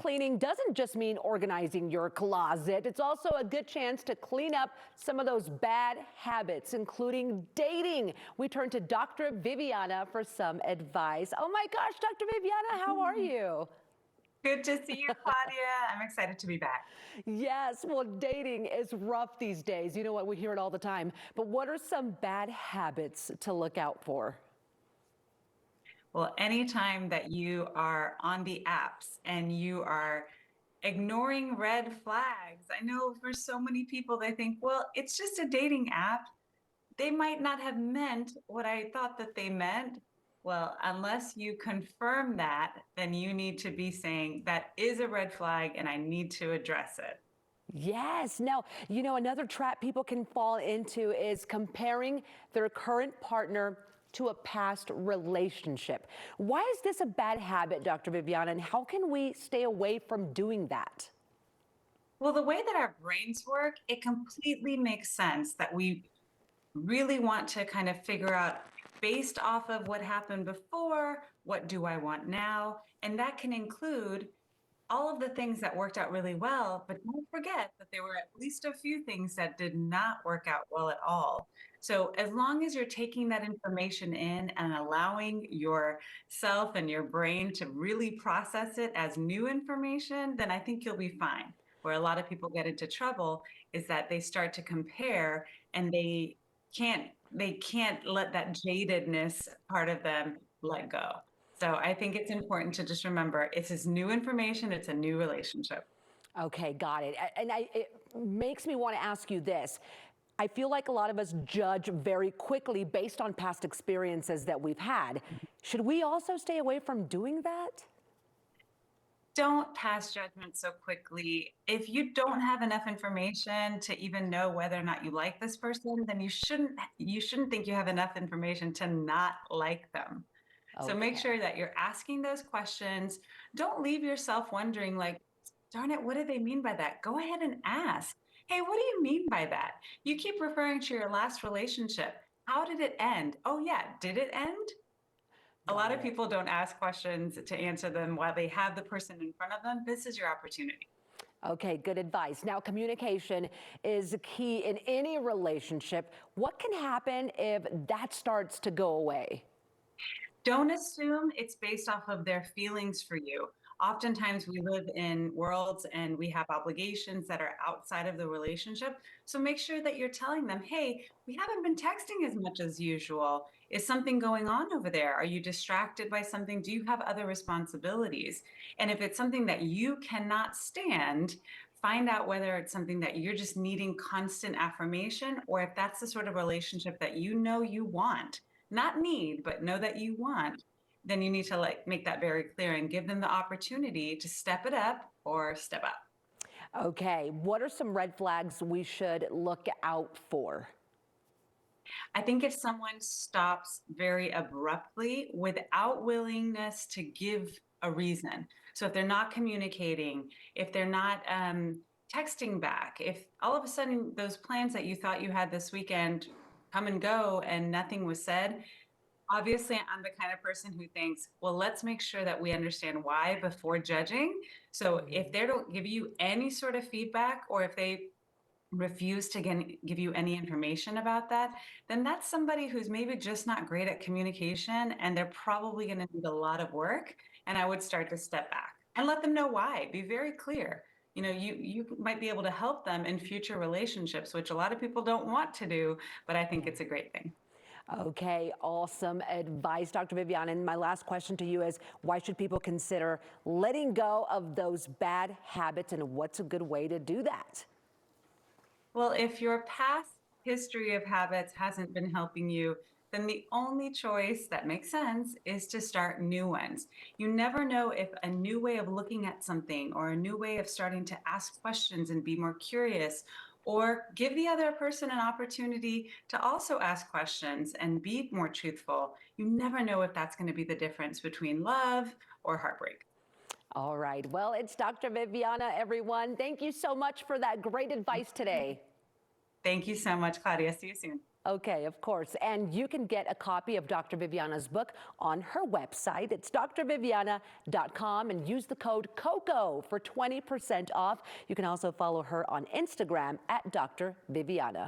cleaning doesn't just mean organizing your closet. It's also a good chance to clean up some of those bad habits, including dating. We turn to Dr. Viviana for some advice. Oh my gosh, Dr. Viviana, how are you? Good to see you, Claudia. I'm excited to be back. Yes, well, dating is rough these days. You know what? We hear it all the time. But what are some bad habits to look out for? Well, anytime that you are on the apps and you are ignoring red flags, I know for so many people, they think, well, it's just a dating app. They might not have meant what I thought that they meant. Well, unless you confirm that, then you need to be saying that is a red flag and I need to address it. Yes. Now, another trap people can fall into is comparing their current partner to a past relationship. Why is this a bad habit, Dr. Viviana, and how can we stay away from doing that? Well, the way that our brains work, it completely makes sense that we really want to kind of figure out based off of what happened before, what do I want now? And that can include all of the things that worked out really well, but don't forget that there were at least a few things that did not work out well at all. So as long as you're taking that information in and allowing yourself and your brain to really process it as new information, then I think you'll be fine. Where a lot of people get into trouble is that they start to compare and they can't let that jadedness part of them let go. So I think it's important to just remember this is new information, it's a new relationship. Okay, got it. And it makes me want to ask you this. I feel like a lot of us judge very quickly based on past experiences that we've had. Should we also stay away from doing that? Don't pass judgment so quickly. If you don't have enough information to even know whether or not you like this person, then you shouldn't think you have enough information to not like them. So make Okay. sure that you're asking those questions. Don't leave yourself wondering like, darn it, what do they mean by that? Go ahead and ask. Hey, what do you mean by that? You keep referring to your last relationship. How did it end? Oh yeah, did it end? A lot Got of it. people don't ask questions to answer them while they have the person in front of them. This is your opportunity. Okay, good advice. Now, communication is key in any relationship. What can happen if that starts to go away? Don't assume it's based off of their feelings for you. Oftentimes, we live in worlds and we have obligations that are outside of the relationship. So make sure that you're telling them, hey, we haven't been texting as much as usual. Is something going on over there? Are you distracted by something? Do you have other responsibilities? And if it's something that you cannot stand, find out whether it's something that you're just needing constant affirmation or if that's the sort of relationship that you know you want, not need, but know that you want, then you need to like make that very clear and give them the opportunity to step it up or step up. Okay, what are some red flags we should look out for? I think if someone stops very abruptly without willingness to give a reason, so if they're not communicating, if they're not texting back, if all of a sudden those plans that you thought you had this weekend come and go and nothing was said, obviously I'm the kind of person who thinks, well, let's make sure that we understand why before judging. So if they don't give you any sort of feedback or if they refuse to give you any information about that, then that's somebody who's maybe just not great at communication and they're probably going to need a lot of work. And I would start to step back and let them know why. Be very clear. You know, you might be able to help them in future relationships, which a lot of people don't want to do, but I think it's a great thing. Okay, awesome advice, Dr. Viviana. And my last question to you is, why should people consider letting go of those bad habits, and what's a good way to do that? Well, if your past history of habits hasn't been helping you, then the only choice that makes sense is to start new ones. You never know if a new way of looking at something or a new way of starting to ask questions and be more curious or give the other person an opportunity to also ask questions and be more truthful. You never know if that's going to be the difference between love or heartbreak. All right, well, it's Dr. Viviana, everyone. Thank you so much for that great advice today. Thank you so much, Claudia. See you soon. Okay, of course. And you can get a copy of Dr. Viviana's book on her website. It's drviviana.com and use the code COCO for 20% off. You can also follow her on Instagram at Dr. Viviana.